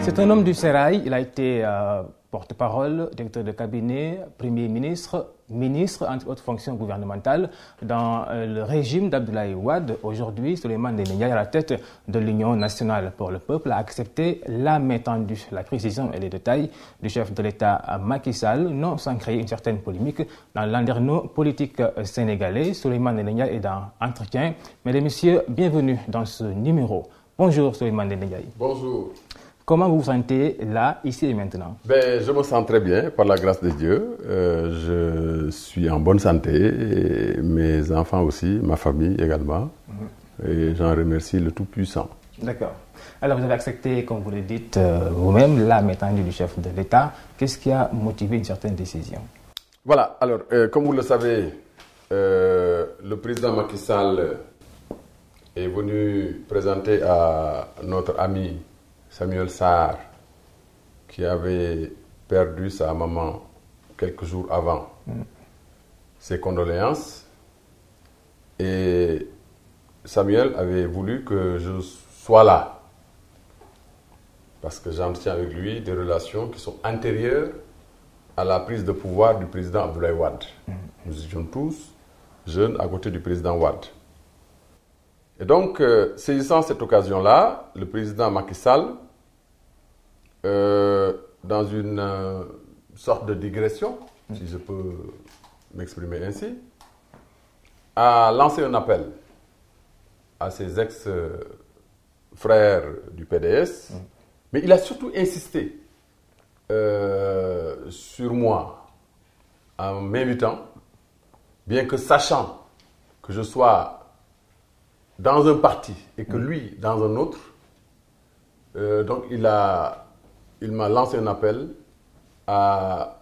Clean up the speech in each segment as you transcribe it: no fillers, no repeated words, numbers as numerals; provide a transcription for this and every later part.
C'est un homme du sérail. Il a été porte-parole, directeur de cabinet, premier ministre, ministre, entre autres fonctions gouvernementales, dans le régime d'Abdoulaye Wade. Aujourd'hui, Souleymane Ndéné Ndiaye, à la tête de l'Union nationale pour le peuple, a accepté la main tendue, la précision et les détails du chef de l'État Macky Sall, non sans créer une certaine polémique dans le landerneau politique sénégalais. Souleymane Ndéné Ndiaye est dans Entretien. Mesdames et messieurs, bienvenue dans ce numéro. Bonjour Souleymane Ndéné Ndiaye. Bonjour. Comment vous vous sentez là, ici et maintenant? Je me sens très bien, par la grâce de Dieu. Je suis en bonne santé, et mes enfants aussi, ma famille également. Et j'en remercie le Tout-Puissant. D'accord. Alors vous avez accepté, comme vous le dites vous-même, la main tendue du chef de l'État. Qu'est-ce qui a motivé une certaine décision? Voilà, alors, comme vous le savez, le président Macky Sall est venu présenter à notre ami Samuel Sarr, qui avait perdu sa maman quelques jours avant, ses condoléances. Et Samuel avait voulu que je sois là, parce que j'entretiens avec lui des relations qui sont antérieures à la prise de pouvoir du président Abdoulaye Wade. Nous étions tous jeunes à côté du président Wade. Et donc, saisissant cette occasion-là, le président Macky Sall, dans une sorte de digression, si je peux m'exprimer ainsi, a lancé un appel à ses ex-frères du PDS, mais il a surtout insisté sur moi en m'invitant, bien que sachant que je sois dans un parti et que lui dans un autre. Donc il m'a lancé un appel à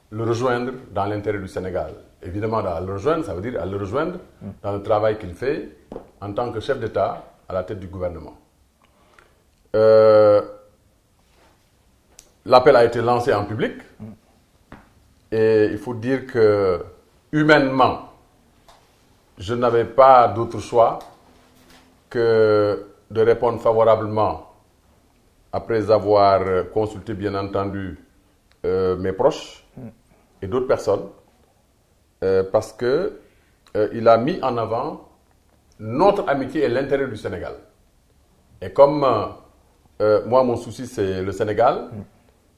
le rejoindre dans l'intérêt du Sénégal. Évidemment, à le rejoindre, ça veut dire à le rejoindre dans le travail qu'il fait en tant que chef d'État à la tête du gouvernement. L'appel a été lancé en public et il faut dire que humainement, je n'avais pas d'autre choix que de répondre favorablement après avoir consulté bien entendu mes proches et d'autres personnes, parce que il a mis en avant notre amitié et l'intérêt du Sénégal. Et comme moi mon souci c'est le Sénégal,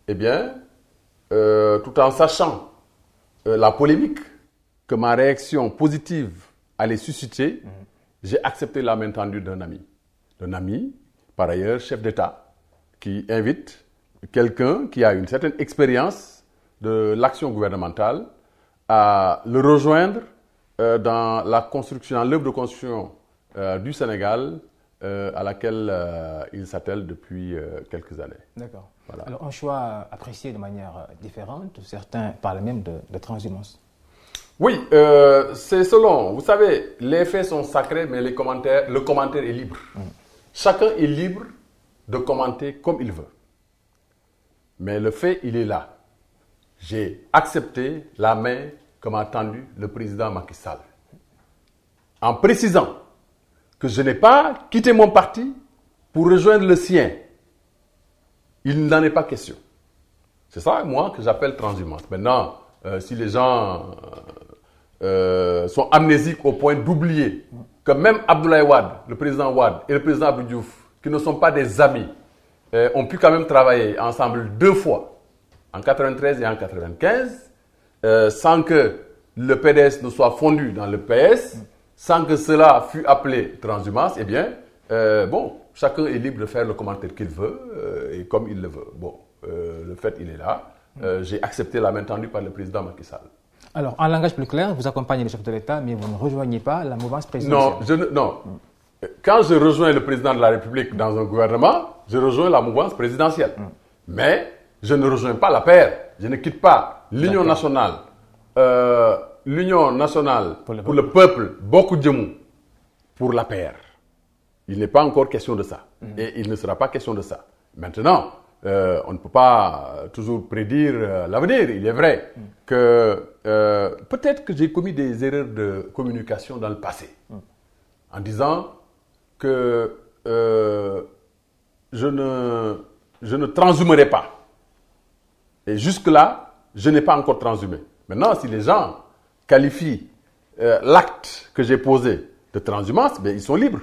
eh bien, tout en sachant la polémique que ma réaction positive allait susciter, j'ai accepté la main tendue d'un ami. D'un ami, par ailleurs, chef d'État, qui invite quelqu'un qui a une certaine expérience de l'action gouvernementale à le rejoindre dans la construction, dans l'œuvre de construction du Sénégal à laquelle il s'attelle depuis quelques années. D'accord. Voilà. Alors, un choix apprécié de manière différente, certains parlent même de transhumance. Oui, c'est selon. Vous savez, les faits sont sacrés, mais le commentaire est libre. Chacun est libre de commenter comme il veut. Mais le fait, il est là. J'ai accepté la main que m'a tendue le président Macky Sall, en précisant que je n'ai pas quitté mon parti pour rejoindre le sien. Il n'en est pas question. C'est ça, moi, que j'appelle transhumance. Maintenant, si les gens sont amnésiques au point d'oublier que même Abdoulaye Wade, le président Wade et le président Abdou Diouf, qui ne sont pas des amis, ont pu quand même travailler ensemble 2 fois, en 93 et en 95, sans que le PDS ne soit fondu dans le PS, sans que cela fût appelé transhumance. Eh bien, bon, chacun est libre de faire le commentaire qu'il veut et comme il le veut. Bon, le fait, il est là. J'ai accepté la main tendue par le président Macky Sall. Alors, en langage plus clair, vous accompagnez le chef de l'État, mais vous ne rejoignez pas la mouvance présidentielle. Non. Quand je rejoins le président de la République dans un gouvernement, je rejoins la mouvance présidentielle. Mais je ne rejoins pas la paire. Je ne quitte pas l'Union nationale. L'Union nationale pour le peuple, beaucoup de mots, pour la paire. Il n'est pas encore question de ça. Et il ne sera pas question de ça. Maintenant, on ne peut pas toujours prédire l'avenir. Il est vrai que peut-être que j'ai commis des erreurs de communication dans le passé, en disant que je ne je ne transhumerai pas. Et jusque-là, je n'ai pas encore transhumé. Maintenant, si les gens qualifient l'acte que j'ai posé de transhumance, ben, ils sont libres.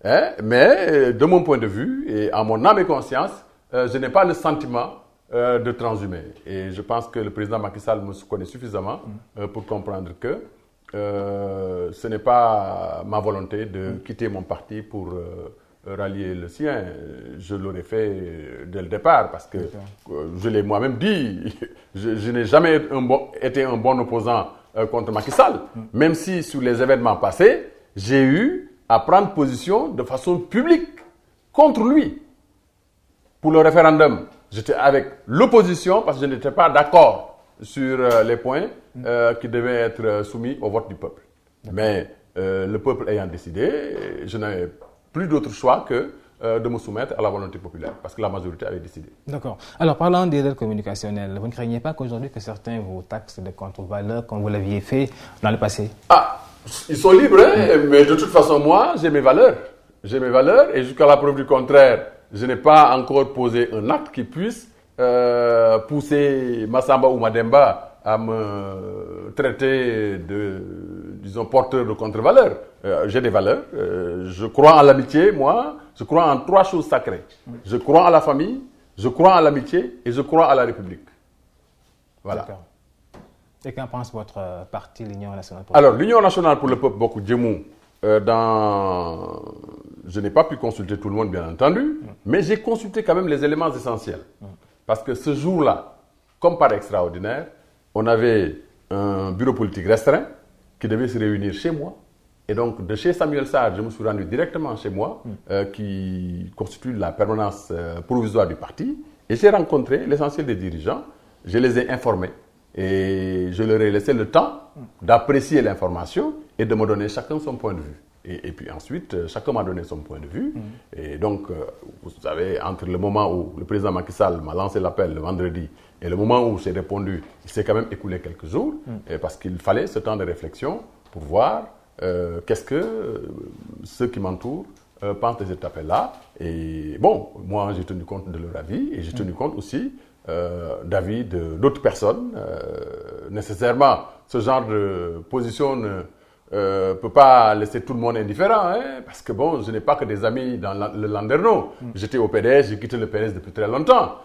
Hein? Mais de mon point de vue, et à mon âme et conscience, je n'ai pas le sentiment de transhumer. Et je pense que le président Macky Sall me connaît suffisamment pour comprendre que ce n'est pas ma volonté de quitter mon parti pour rallier le sien. Je l'aurais fait dès le départ parce que je l'ai moi-même dit, je n'ai jamais été un bon opposant contre Macky Sall. Même si sur les événements passés, j'ai eu à prendre position de façon publique contre lui. Pour le référendum, j'étais avec l'opposition parce que je n'étais pas d'accord sur les points qui devaient être soumis au vote du peuple. Mais le peuple ayant décidé, je n'avais plus d'autre choix que de me soumettre à la volonté populaire, parce que la majorité avait décidé. D'accord. Alors, parlant des aides communicationnelles, vous ne craignez pas qu'aujourd'hui que certains vous taxent de contre-valeur comme vous l'aviez fait dans le passé? Ah, ils sont libres, hein, mais de toute façon, moi, j'ai mes valeurs. J'ai mes valeurs, et jusqu'à la preuve du contraire, je n'ai pas encore posé un acte qui puisse pousser Massamba ou Mademba à me traiter de, disons, porteur de contre-valeurs. J'ai des valeurs. Je crois en l'amitié, moi. Je crois en 3 choses sacrées. Je crois en la famille, je crois en l'amitié et je crois à la République. Voilà. D'accord. Et qu'en pense votre parti, l'Union nationale pour Alors, l'Union nationale pour le peuple Bokk Djemou, je n'ai pas pu consulter tout le monde, bien entendu, mais j'ai consulté quand même les éléments essentiels. Parce que ce jour-là, comme par extraordinaire, on avait un bureau politique restreint qui devait se réunir chez moi. Et donc, de chez Samuel Sarr, je me suis rendu directement chez moi, qui constitue la permanence provisoire du parti. Et j'ai rencontré l'essentiel des dirigeants. Je les ai informés. Et je leur ai laissé le temps d'apprécier l'information et de me donner chacun son point de vue. Et puis ensuite, chacun m'a donné son point de vue. Et donc, vous savez, entre le moment où le président Macky Sall m'a lancé l'appel le vendredi et le moment où j'ai répondu, il s'est quand même écoulé quelques jours, parce qu'il fallait ce temps de réflexion pour voir qu'est-ce que ceux qui m'entourent pensent de cet appel-là. Et bon, moi, j'ai tenu compte de leur avis et j'ai tenu compte aussi d'avis d'autres personnes. Nécessairement, ce genre de position ne peut pas laisser tout le monde indifférent, hein, parce que bon, je n'ai pas que des amis dans le Landerneau. J'étais au PDS, j'ai quitté le PDS depuis très longtemps.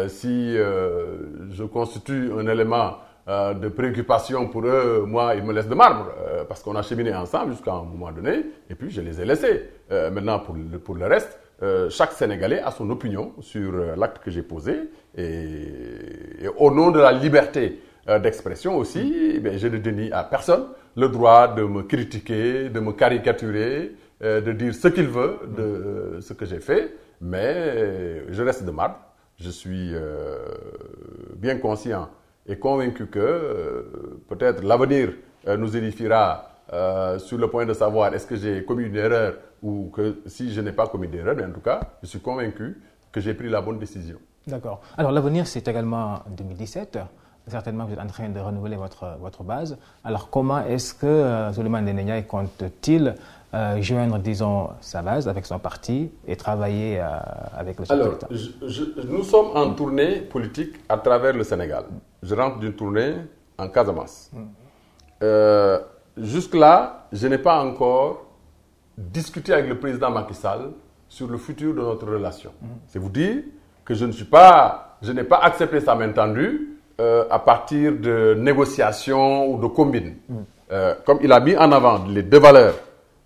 Si je constitue un élément de préoccupation pour eux, moi, ils me laissent de marbre, parce qu'on a cheminé ensemble jusqu'à un moment donné, et puis je les ai laissés. Maintenant, pour le reste, chaque Sénégalais a son opinion sur l'acte que j'ai posé, et au nom de la liberté d'expression aussi, je ne dénie à personne le droit de me critiquer, de me caricaturer, de dire ce qu'il veut de ce que j'ai fait, mais je reste de marbre. Je suis bien conscient et convaincu que peut-être l'avenir nous édifiera sur le point de savoir est-ce que j'ai commis une erreur ou que si je n'ai pas commis d'erreur, mais en tout cas, je suis convaincu que j'ai pris la bonne décision. D'accord. Alors l'avenir, c'est également 2017. Certainement, vous êtes en train de renouveler votre base. Alors comment est-ce que Souleymane Ndéné Ndiaye compte-t-il joindre, disons, sa base avec son parti et travailler avec le chef de l'État? Nous sommes en tournée politique à travers le Sénégal. Je rentre d'une tournée en Casamance. Jusque-là, je n'ai pas encore discuté avec le président Macky Sall sur le futur de notre relation. C'est vous dire que je n'ai pas accepté sa main tendue à partir de négociations ou de combines. Comme il a mis en avant les 2 valeurs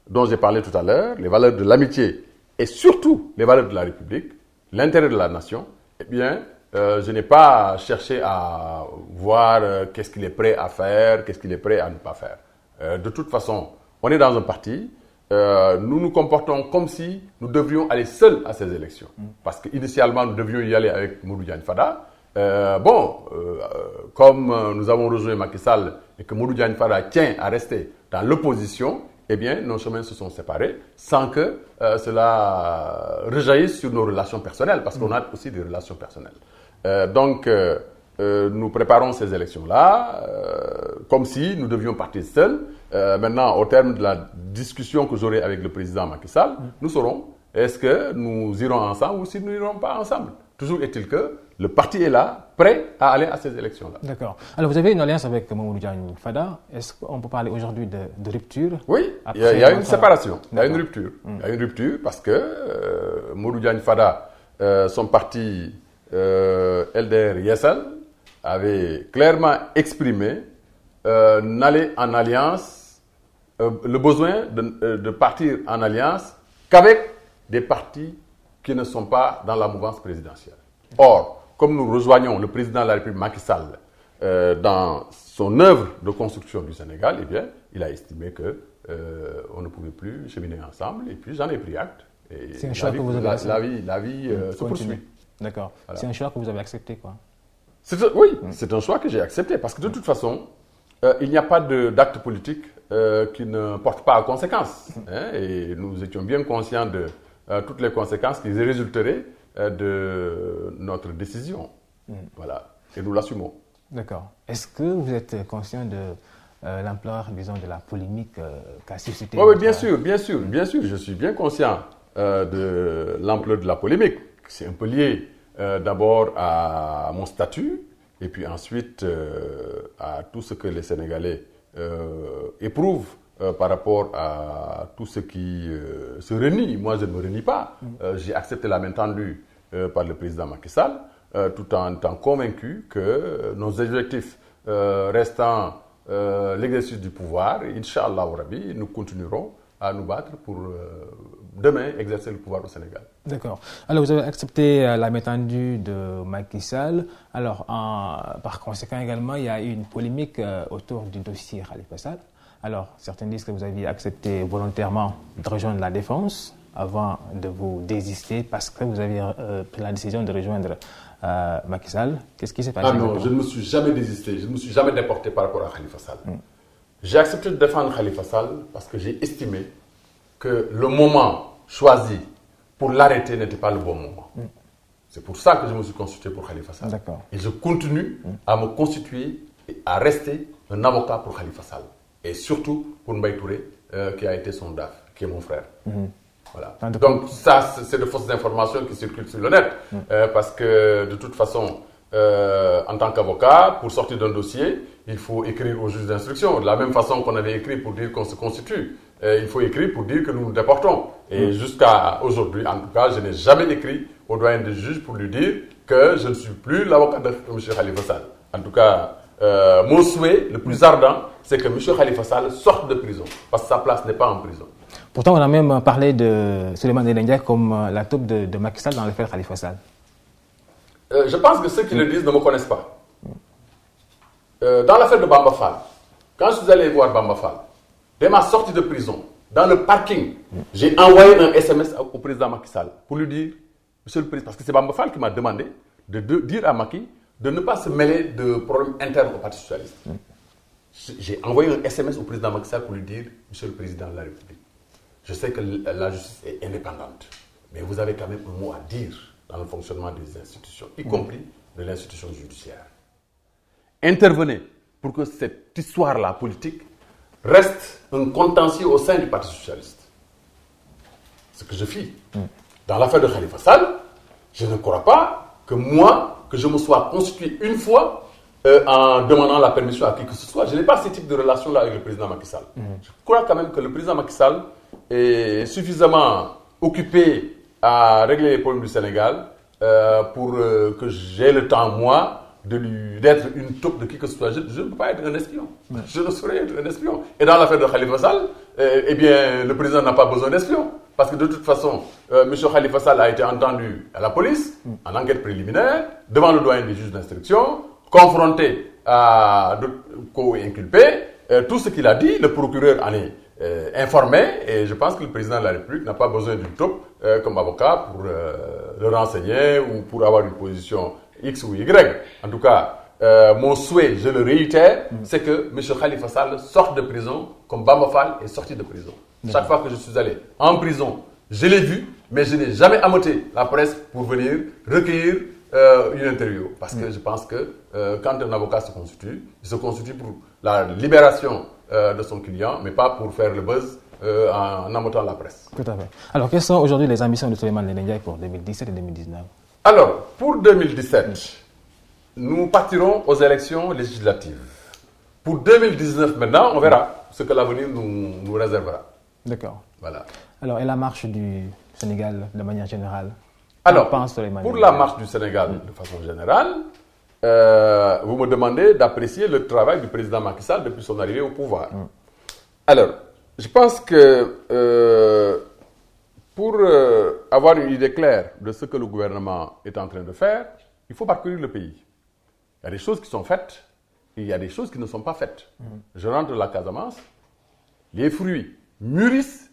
dont j'ai parlé tout à l'heure, les valeurs de l'amitié et surtout les valeurs de la République, l'intérêt de la nation, eh bien, je n'ai pas cherché à voir qu'est-ce qu'il est prêt à faire, qu'est-ce qu'il est prêt à ne pas faire. De toute façon, on est dans un parti, nous nous comportons comme si nous devrions aller seuls à ces élections. Parce qu'initialement, nous devions y aller avec Modou Diagne Fada. Comme nous avons rejoint Macky Sall et que Modou Diagne Fada tient à rester dans l'opposition, eh bien, nos chemins se sont séparés sans que cela rejaillisse sur nos relations personnelles, parce qu'on a aussi des relations personnelles. Donc, nous préparons ces élections-là comme si nous devions partir seuls. Maintenant, au terme de la discussion que j'aurai avec le président Macky Sall, nous saurons est-ce que nous irons ensemble ou si nous n'irons pas ensemble? Toujours est-il que le parti est là, prêt à aller à ces élections-là. D'accord. Alors, vous avez une alliance avec Mamadou Diagne Fada. Est-ce qu'on peut parler aujourd'hui de rupture? Oui, il y a une séparation, il y a une rupture. Il y a une rupture parce que Mamadou Diagne Fada, son parti LDR Yessal, avait clairement exprimé n'aller en alliance, le besoin de partir en alliance qu'avec des partis qui ne sont pas dans la mouvance présidentielle. Or, comme nous rejoignons le président de la République Macky Sall dans son œuvre de construction du Sénégal, eh bien, il a estimé que on ne pouvait plus cheminer ensemble. Et puis, j'en ai pris acte. C'est un choix que vous avez accepté. La vie se poursuit. D'accord. Voilà. C'est un choix que vous avez accepté, quoi. Oui, c'est un choix que j'ai accepté parce que de toute façon, il n'y a pas d'acte politique qui ne porte pas à conséquences. Hein, et nous étions bien conscients de toutes les conséquences qui résulteraient de notre décision. Voilà. Et nous l'assumons. D'accord. Est-ce que vous êtes conscient de l'ampleur, disons, de la polémique qu'a suscité? Oui, bien sûr. Je suis bien conscient de l'ampleur de la polémique. C'est un peu lié d'abord à mon statut et puis ensuite à tout ce que les Sénégalais éprouvent par rapport à tout ce qui se renie. Moi, je ne me renie pas. J'ai accepté la main tendue par le président Macky Sall, tout en étant convaincu que nos objectifs restant l'exercice du pouvoir, Inch'Allah Rabbi, nous continuerons à nous battre pour demain exercer le pouvoir au Sénégal. D'accord. Alors, vous avez accepté la main tendue de Macky Sall. Alors, par conséquent également, il y a eu une polémique autour du dossier Khalifa Sall. Alors, certains disent que vous aviez accepté volontairement de rejoindre la défense avant de vous désister parce que vous aviez pris la décision de rejoindre Macky Sall. Qu'est-ce qui s'est passé? Ah non, je ne me suis jamais désisté, je ne me suis jamais déporté par rapport à Khalifa Sall. J'ai accepté de défendre Khalifa Sall parce que j'ai estimé que le moment choisi pour l'arrêter n'était pas le bon moment. C'est pour ça que je me suis constitué pour Khalifa Sall. D'accord. Et je continue à me constituer et à rester un avocat pour Khalifa Sall. Et surtout pour Mbaye Touré, qui a été son DAF, qui est mon frère. Voilà. Donc ça, c'est de fausses informations qui circulent sur le net. Parce que de toute façon, en tant qu'avocat, pour sortir d'un dossier, il faut écrire au juge d'instruction. De la même façon qu'on avait écrit pour dire qu'on se constitue, il faut écrire pour dire que nous nous déportons. Et jusqu'à aujourd'hui, en tout cas, je n'ai jamais écrit au doyen du juge pour lui dire que je ne suis plus l'avocat de M. Khalifa Sall. En tout cas, mon souhait le plus ardent, c'est que M. Khalifa Sall sorte de prison, parce que sa place n'est pas en prison. Pourtant, on a même parlé de Souleymane Ndéné Ndiaye comme la taupe de Macky Sall dans l'affaire Khalifa Sall. Je pense que ceux qui le disent ne me connaissent pas. Dans l'affaire de Bamba Fall, quand je suis allé voir Bamba Fall, dès ma sortie de prison, dans le parking, j'ai envoyé un SMS au président Macky Sall pour lui dire, Monsieur le Président, parce que c'est Bamba Fall qui m'a demandé de dire à Macky de ne pas se mêler de problèmes internes au Parti Socialiste. J'ai envoyé un SMS au président Macky Sall pour lui dire, Monsieur le Président de la République, je sais que la justice est indépendante, mais vous avez quand même un mot à dire dans le fonctionnement des institutions, y compris de l'institution judiciaire. Intervenez pour que cette histoire-là politique reste un contentieux au sein du Parti Socialiste. Ce que je fis. Dans l'affaire de Khalifa Sall, je ne crois pas que moi, que je me sois constitué une fois en demandant la permission à qui que ce soit. Je n'ai pas ce type de relation-là avec le président Macky Sall. Je crois quand même que le président Macky Sall est suffisamment occupé à régler les problèmes du Sénégal pour que j'ai le temps, moi, d'être une taupe de qui que ce soit. Je ne peux pas être un espion. Je ne saurais être un espion. Et dans l'affaire de Khalifa Sall, eh bien, le président n'a pas besoin d'espion. Parce que de toute façon, M. Khalifa Sall a été entendu à la police, en enquête préliminaire, devant le doyen des juges d'instruction, confronté à co-inculpés. Tout ce qu'il a dit, le procureur en est informé. Et je pense que le président de la République n'a pas besoin d'une taupe comme avocat pour le renseigner ou pour avoir une position X ou Y. En tout cas, mon souhait, je le réitère, c'est que M. Khalifa Sall sorte de prison comme Bamba Fall est sorti de prison. Chaque fois que je suis allé en prison, je l'ai vu, mais je n'ai jamais ameuté la presse pour venir recueillir une interview. Parce que je pense que quand un avocat se constitue pour la libération de son client, mais pas pour faire le buzz en amotant la presse. Tout à fait. Alors, quelles sont aujourd'hui les ambitions de Souleymane Ndéné Ndiaye pour 2017 et 2019? Alors, pour 2017, nous partirons aux élections législatives. Pour 2019, maintenant, on verra ce que l'avenir nous réservera. D'accord. Voilà. Alors, et la marche du Sénégal de manière générale? Alors, pour la marche du Sénégal de façon générale, vous me demandez d'apprécier le travail du président Macky Sall depuis son arrivée au pouvoir. Alors, je pense que pour avoir une idée claire de ce que le gouvernement est en train de faire, il faut parcourir le pays. Il y a des choses qui sont faites et il y a des choses qui ne sont pas faites. Je rentre de la Casamance, les fruits mûrissent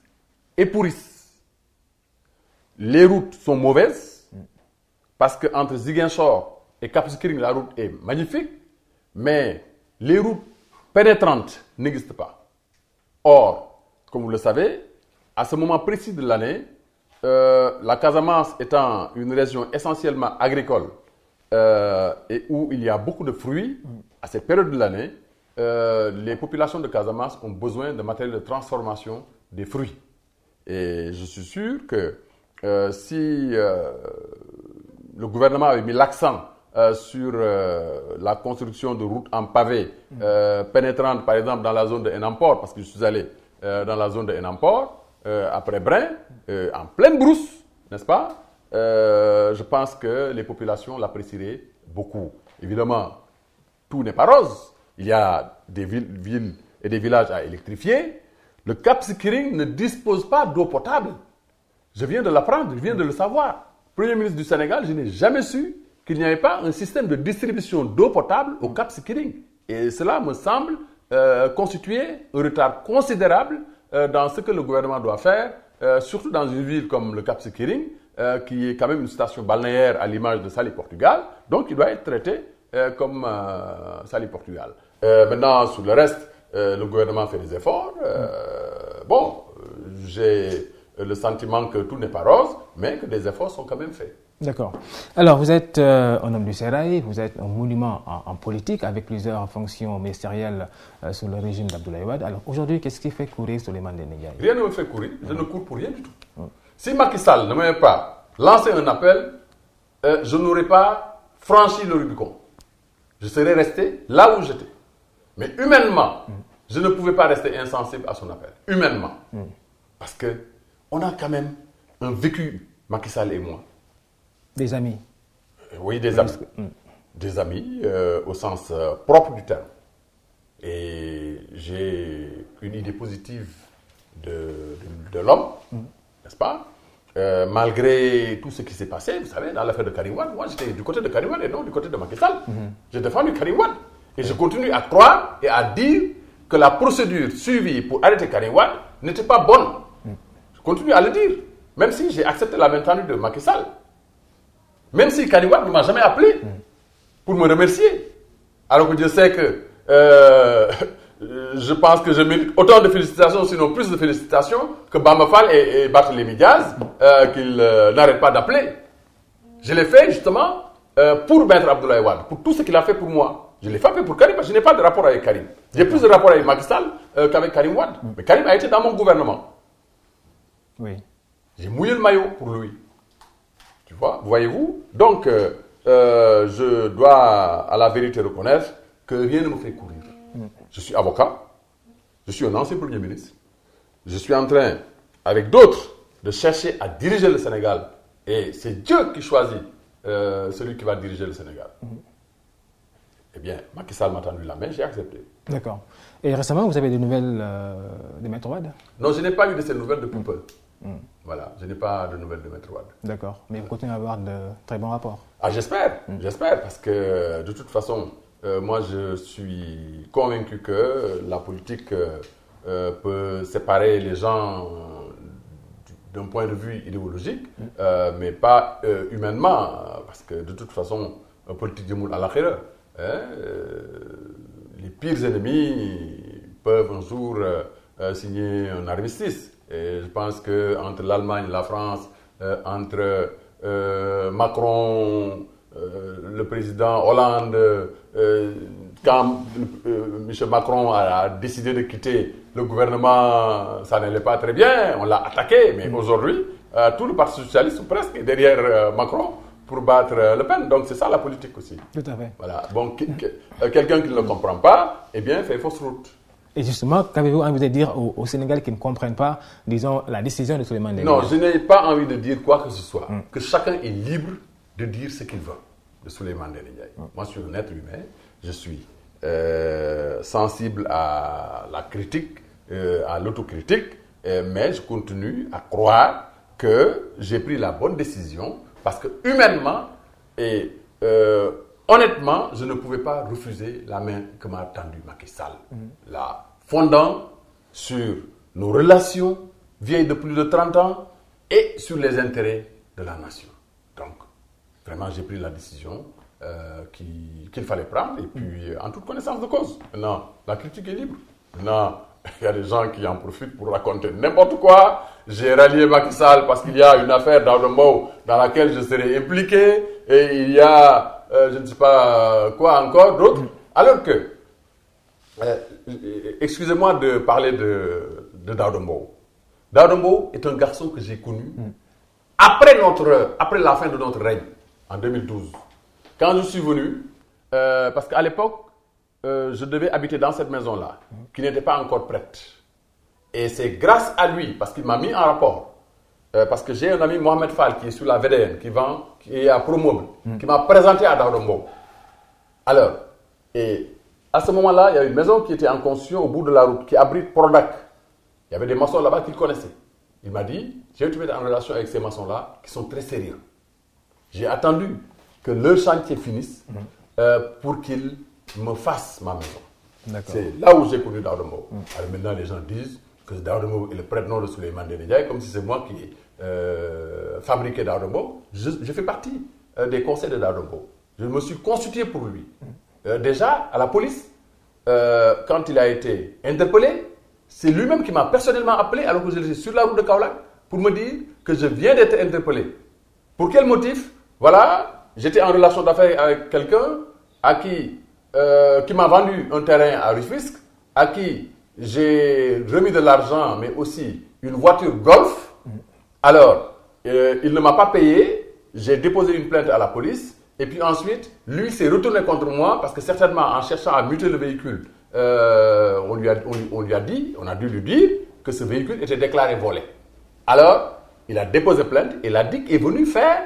et pourrissent. Les routes sont mauvaises parce qu'entre Ziguinchor et Cap Skirring, la route est magnifique, mais les routes pénétrantes n'existent pas. Or, comme vous le savez, à ce moment précis de l'année, la Casamance étant une région essentiellement agricole et où il y a beaucoup de fruits, à cette période de l'année, les populations de Casamance ont besoin de matériel de transformation des fruits. Et je suis sûr que si le gouvernement avait mis l'accent sur la construction de routes en pavé pénétrantes, par exemple, dans la zone de Enampor, parce que je suis allé dans la zone de Enampor, après Brin, en pleine brousse, n'est-ce pas? Je pense que les populations l'apprécieraient beaucoup. Évidemment, tout n'est pas rose. Il y a des villes et des villages à électrifier. Le Cap Skirring ne dispose pas d'eau potable. Je viens de l'apprendre, je viens de le savoir. Premier ministre du Sénégal, je n'ai jamais su qu'il n'y avait pas un système de distribution d'eau potable au Cap Skirring. Et cela me semble constituer un retard considérable dans ce que le gouvernement doit faire, surtout dans une ville comme le Cap Skirring, qui est quand même une station balnéaire à l'image de Saly Portugal, donc il doit être traité comme Saly Portugal. Maintenant, sur le reste, le gouvernement fait des efforts. J'ai le sentiment que tout n'est pas rose, mais que des efforts sont quand même faits. D'accord. Alors, vous êtes un homme du Sérail, vous êtes un monument en politique avec plusieurs fonctions ministérielles sous le régime d'Abdoulaye Wade. Alors, aujourd'hui, qu'est-ce qui fait courir Souleymane Ndéné Ndiaye? Rien ne me fait courir, je ne cours pour rien du tout. Si Macky Sall ne m'avait pas lancé un appel, je n'aurais pas franchi le Rubicon. Je serais resté là où j'étais. Mais humainement, je ne pouvais pas rester insensible à son appel. Humainement. Parce qu'on a quand même un vécu, Macky Sall et moi. Des amis? Oui, des amis. Des amis au sens propre du terme. Et j'ai une idée positive de l'homme, n'est-ce pas? Malgré tout ce qui s'est passé, vous savez, dans l'affaire de Karim Wade, moi j'étais du côté de Karim Wade et non du côté de Macky Sall. J'ai défendu Karim Wade. Et je continue à croire et à dire que la procédure suivie pour arrêter Karim Wade n'était pas bonne. Je continue à le dire, même si j'ai accepté la main tendue de Macky Sall. Même si Karim Wade ne m'a jamais appelé pour me remercier. Alors que je sais que je pense que je mérite autant de félicitations, sinon plus de félicitations, que Bamba Fall et Barthélémy Diaz, qu'ils n'arrêtent pas d'appeler. Je l'ai fait justement pour Maître Abdoulaye Wade, pour tout ce qu'il a fait pour moi. Je ne l'ai pas fait pour Karim parce que je n'ai pas de rapport avec Karim. J'ai plus de rapport avec Macky Sall qu'avec Karim Wade. Mais Karim a été dans mon gouvernement. Oui. J'ai mouillé le maillot pour lui. Tu vois, voyez-vous? Donc, je dois à la vérité reconnaître que rien ne me fait courir. Je suis avocat, je suis un ancien Premier ministre, je suis en train, avec d'autres, de chercher à diriger le Sénégal. Et c'est Dieu qui choisit celui qui va diriger le Sénégal. Eh bien, Macky Sall m'a tendu la main, j'ai accepté. D'accord. Et récemment, vous avez des nouvelles de Maître Wade? Non, je n'ai pas eu de ces nouvelles depuis peu. Voilà, je n'ai pas de nouvelles de Maître Wade. D'accord. Mais vous continuez à avoir de très bons rapports? Ah, j'espère, parce que de toute façon, moi je suis convaincu que la politique peut séparer les gens d'un point de vue idéologique, mais pas humainement, parce que de toute façon, politique du monde à l'achira. Les pires ennemis peuvent un jour signer un armistice. Et je pense qu'entre l'Allemagne et la France, entre Macron, le président Hollande, quand M. Macron a décidé de quitter le gouvernement, ça n'allait pas très bien, on l'a attaqué, mais aujourd'hui, tout le Parti socialiste, ou presque, est derrière Macron pour battre Le Pen. Donc c'est ça la politique aussi. Tout à fait. Voilà. Bon, quelqu'un qui ne le comprend pas, eh bien, fait fausse route. Et justement, qu'avez-vous envie de dire aux Sénégalais qui ne comprennent pas, disons, la décision de Souleymane Ndéné Ndiaye? Non, je n'ai pas envie de dire quoi que ce soit. Que chacun est libre de dire ce qu'il veut de Souleymane Ndéné Ndiaye. Moi, je suis un être humain. Je suis sensible à la critique, à l'autocritique, mais je continue à croire que j'ai pris la bonne décision parce que humainement et honnêtement, je ne pouvais pas refuser la main que m'a tendue Macky Sall. La fondant sur nos relations vieilles de plus de 30 ans et sur les intérêts de la nation. Donc, vraiment, j'ai pris la décision qu'il fallait prendre et puis en toute connaissance de cause. Maintenant, la critique est libre. Maintenant, il y a des gens qui en profitent pour raconter n'importe quoi. J'ai rallié Macky Sall parce qu'il y a une affaire Daouda Mbow dans laquelle je serai impliqué et il y a, je ne sais pas quoi encore, d'autres. Alors que, excusez-moi de parler de Daouda Mbow. Daouda Mbow est un garçon que j'ai connu après la fin de notre règne, en 2012. Quand je suis venu, parce qu'à l'époque, je devais habiter dans cette maison-là, qui n'était pas encore prête. Et c'est grâce à lui, parce qu'il m'a mis en rapport, parce que j'ai un ami, Mohamed Fall, qui est sur la VDN, qui est à Promobile, qui m'a présenté à Daouda Mbow. Alors, et à ce moment-là, il y a une maison qui était en construction au bout de la route, qui abrite Prodac. Il y avait des maçons là-bas qu'il connaissait. Il m'a dit, j'ai été en relation avec ces maçons-là, qui sont très sérieux. J'ai attendu que leur chantier finisse pour qu'ils me fassent ma maison. C'est là où j'ai connu Daouda Mbow. Alors maintenant, les gens disent que Daouda Mbow est le prête-nom de Souleymane Ndéné Ndiaye, comme si c'est moi qui ai fabriqué Daouda Mbow. Je fais partie des conseils de Daouda Mbow. Je me suis constitué pour lui. Déjà, à la police, quand il a été interpellé, c'est lui-même qui m'a personnellement appelé alors que j'étais sur la route de Kaolack pour me dire que je viens d'être interpellé. Pour quel motif? Voilà, j'étais en relation d'affaires avec quelqu'un qui m'a vendu un terrain à Rufisque, à qui j'ai remis de l'argent, mais aussi une voiture Golf. Alors, il ne m'a pas payé, j'ai déposé une plainte à la police, et puis ensuite, lui s'est retourné contre moi, parce que certainement, en cherchant à muter le véhicule, on a dû lui dire que ce véhicule était déclaré volé. Alors, il a déposé plainte, et la DIC est venue faire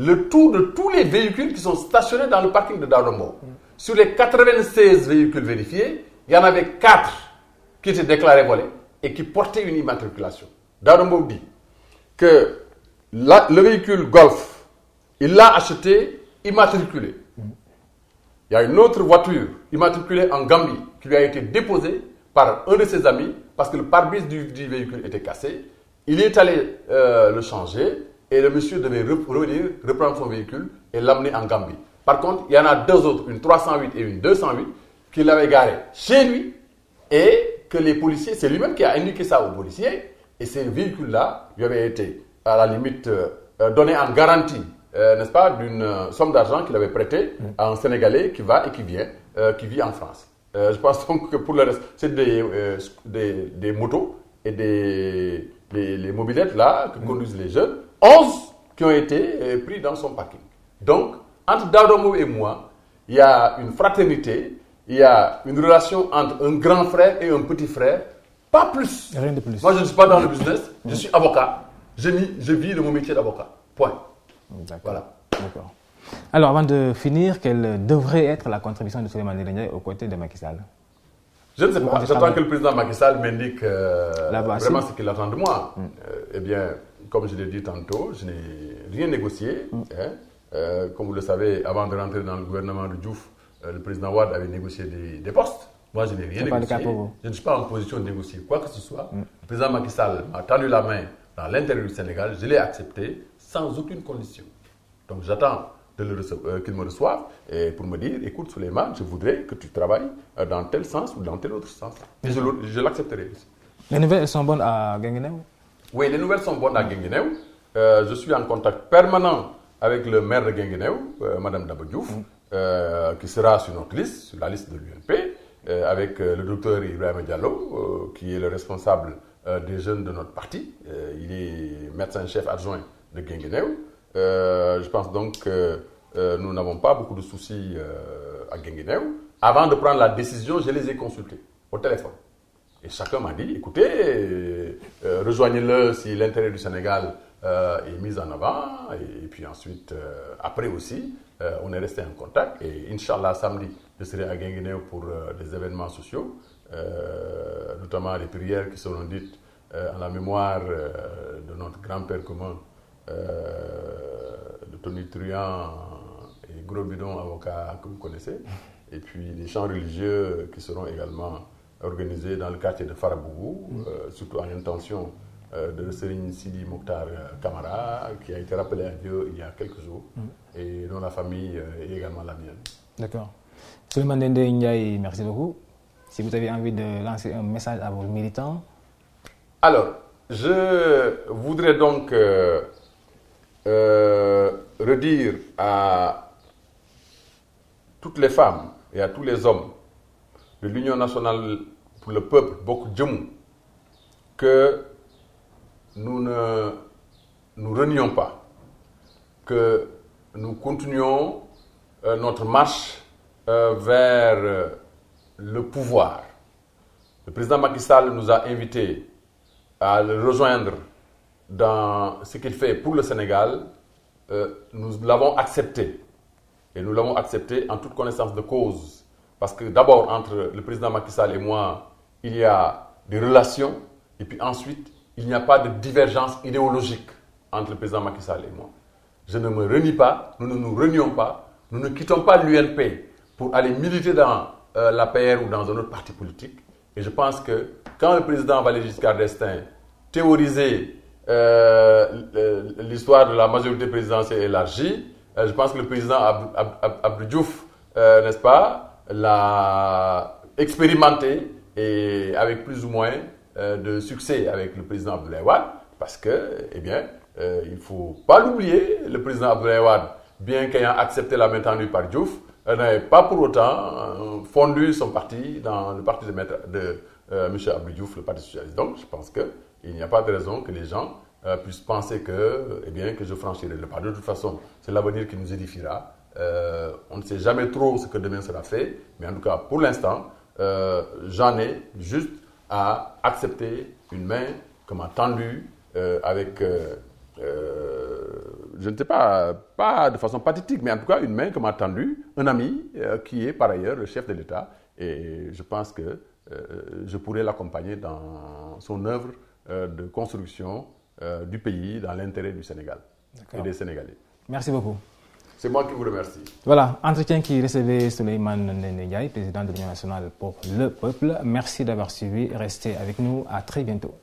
le tour de tous les véhicules qui sont stationnés dans le parking de Daouda Mbow. Sur les 96 véhicules vérifiés, il y en avait 4 qui étaient déclarés volés et qui portaient une immatriculation. Daouda Mbow dit que le véhicule Golf, il l'a acheté immatriculé. Il y a une autre voiture immatriculée en Gambie qui lui a été déposée par un de ses amis parce que le pare-brise du véhicule était cassé. Il est allé le changer et le monsieur devait revenir, reprendre son véhicule et l'amener en Gambie. Par contre, il y en a deux autres, une 308 et une 208, qu'il avait garées chez lui et que les policiers, c'est lui-même qui a indiqué ça aux policiers, et ces véhicules-là lui avaient été, à la limite, donnés en garantie, n'est-ce pas, d'une somme d'argent qu'il avait prêtée à un Sénégalais qui va et qui vient, qui vit en France. Je pense donc que pour le reste, c'est des motos et les mobylettes là que conduisent les jeunes, 11 qui ont été pris dans son parking. Donc, entre Daouda Mbow et moi, il y a une fraternité, il y a une relation entre un grand frère et un petit frère, pas plus. Rien de plus. Moi, je ne suis pas dans le business, je suis avocat, je vis de mon métier d'avocat. Point. D'accord. Voilà. D'accord. Alors, avant de finir, quelle devrait être la contribution de Souleymane Ndéné Ndiaye aux côtés de Macky Sall? Je ne sais pas, j'attends que le président Macky Sall m'indique vraiment ce qu'il attend de moi. Eh bien, comme je l'ai dit tantôt, je n'ai rien négocié. Comme vous le savez, avant de rentrer dans le gouvernement de Diouf, le président Wade avait négocié des postes. Moi, je n'ai rien négocié. Je ne suis pas en position de négocier quoi que ce soit. Le président Macky Sall m'a tendu la main dans l'intérieur du Sénégal. Je l'ai accepté sans aucune condition. Donc, j'attends qu'il me reçoive et pour me dire, écoute Souleymane, je voudrais que tu travailles dans tel sens ou dans tel autre sens. Et je l'accepterai aussi. Les nouvelles sont bonnes à Guinguinéo? Oui, les nouvelles sont bonnes à Guinguinéo. Je suis en contact permanent avec le maire de Guinguinéo, Mme Daba Diouf, qui sera sur notre liste, sur la liste de l'UNP, avec le docteur Ibrahima Diallo, qui est le responsable des jeunes de notre parti. Il est médecin-chef adjoint de Guinguinéo. Je pense donc que nous n'avons pas beaucoup de soucis à Guinguinéo. Avant de prendre la décision, je les ai consultés au téléphone. Et chacun m'a dit, écoutez, rejoignez-le si l'intérêt du Sénégal est mis en avant. Et puis ensuite, après aussi, on est resté en contact. Et Inch'Allah, samedi, je serai à Guinguinéo pour des événements sociaux, notamment les prières qui seront dites en la mémoire de notre grand-père commun, de Tony Truant et Gros Bidon, avocat que vous connaissez. Et puis des chants religieux qui seront également organisé dans le quartier de Farabougou, surtout en intention de Serigne Sidi Mokhtar Kamara, qui a été rappelé à Dieu il y a quelques jours, et dont la famille est également la mienne. D'accord. Souleymane Ndéné Ndiaye, merci beaucoup. Si vous avez envie de lancer un message à vos militants. Alors, je voudrais donc redire à toutes les femmes et à tous les hommes de l'Union nationale pour le peuple, Bokk Jëmu, que nous ne nous renions pas, que nous continuons notre marche vers le pouvoir. Le président Macky Sall nous a invités à le rejoindre dans ce qu'il fait pour le Sénégal. Nous l'avons accepté. Et nous l'avons accepté en toute connaissance de cause. Parce que d'abord, entre le président Macky Sall et moi, il y a des relations. Et puis ensuite, il n'y a pas de divergence idéologique entre le président Macky Sall et moi. Je ne me renie pas, nous ne nous renions pas, nous ne quittons pas l'UNP pour aller militer dans l'APR ou dans un autre parti politique. Et je pense que quand le président Valéry Giscard d'Estaing théorisait l'histoire de la majorité présidentielle élargie, je pense que le président Abdou Diouf, n'est-ce pas, l'a expérimenté et avec plus ou moins de succès avec le président Abdoulaye Wade, parce que, eh bien, il ne faut pas l'oublier, le président Abdoulaye Wade, bien qu'ayant accepté la main tendue par Diouf, n'avait pas pour autant fondu son parti dans le parti de M. Abdou Diouf, le Parti socialiste. Donc, je pense qu'il n'y a pas de raison que les gens puissent penser que, eh bien, que je franchirai le pas. De toute façon, c'est l'avenir qui nous édifiera. On ne sait jamais trop ce que demain sera fait, mais en tout cas, pour l'instant, j'en ai juste à accepter une main que m'a tendue avec, je ne sais pas de façon pathétique, mais en tout cas une main que m'a tendue un ami qui est par ailleurs le chef de l'État. Et je pense que je pourrais l'accompagner dans son œuvre de construction du pays dans l'intérêt du Sénégal et des Sénégalais. Merci beaucoup. C'est moi qui vous remercie. Voilà, entretien qui recevait Souleymane Ndéné Ndiaye, président de l'Union nationale pour le peuple. Merci d'avoir suivi. Restez avec nous. À très bientôt.